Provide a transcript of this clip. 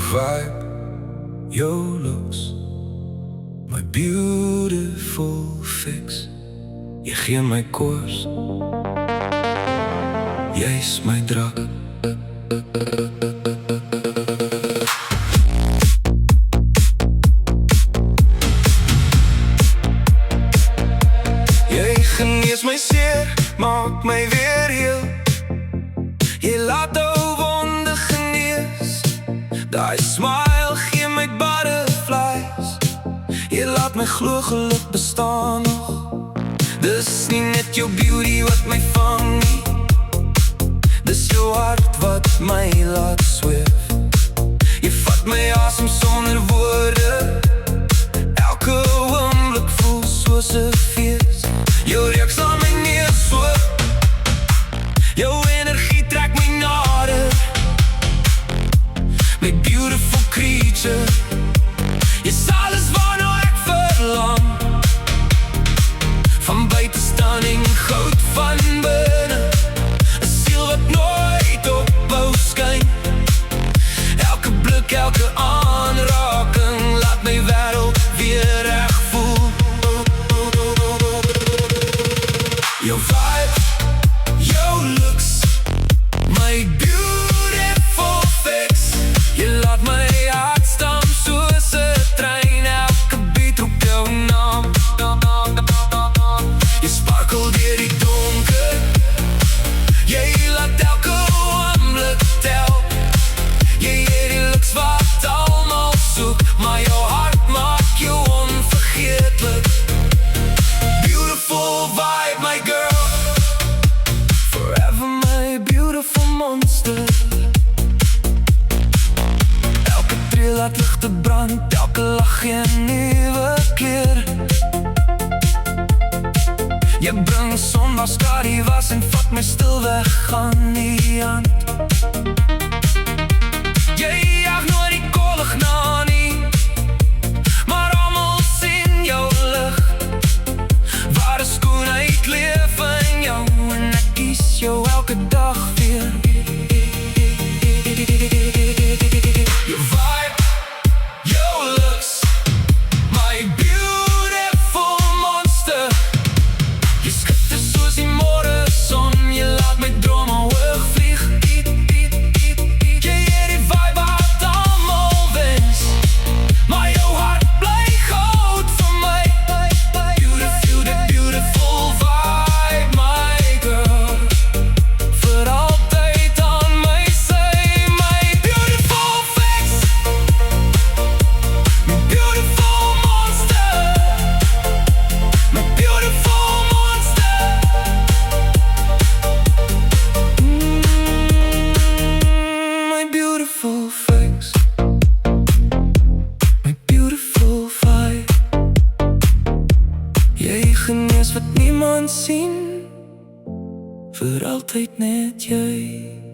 vibe, your looks, my beautiful fix. Jy gee my koors, jy's my drak. Jy genees my seer, maak my weer heel. Jy laat ou wonde genees, daai smile gee my butterflies. Jy laat my glo geluk bestaan nog. Dis nie net jou beauty wat my vang nie, dis jou hart wat my laat sweef. Jy vat my asem sonder woorde, elke oomblik voel soos 'n fees. Jou reuk sal my neersloop, jou energie trek my nader. My beautiful creature, jy's alles waarna ek verlang. Van buite stunning, goud van binne, 'n siel wat nooit ophou skyn. Elke blik, elke aanraking, laat my wêreld weer reg voel. Jou vibe, jou looks, my beautiful fix. Jy laat my hart stamp soos 'n trein, elke beat roep jou naam. Jy sparkel deur die donker, jy laat elke oomblik tel. Jy het die looks wat almal soek, maar jou hart maak jou onvergeetlik. Beautiful vibe, my girl, forever my beautiful monster. Elke tree laat ligte brand, elke lach gee 'n nuwe kleur. Jy bring son, mascara was en vat my stil weg aan die hand. Jy jag nooit die kollig na nie, maar almal sien jou lig. Ware skoonheid leef in jou en ek kies jou elke dag weer. Your vibe, your looks, my beautiful monster. Jy skit soos die môre son, jy laat my drome hoog vlieg. Jy het die vibe wat almal wens, maar jou hart bly goud vir my. Beautiful, the beautiful vibe, my girl, vir altyd aan my sy. My beautiful fix, my beautiful monster, my beautiful monster. My beautiful fix, my beautiful vibe. Jy genees wat niemand sien, vir altyd net jy.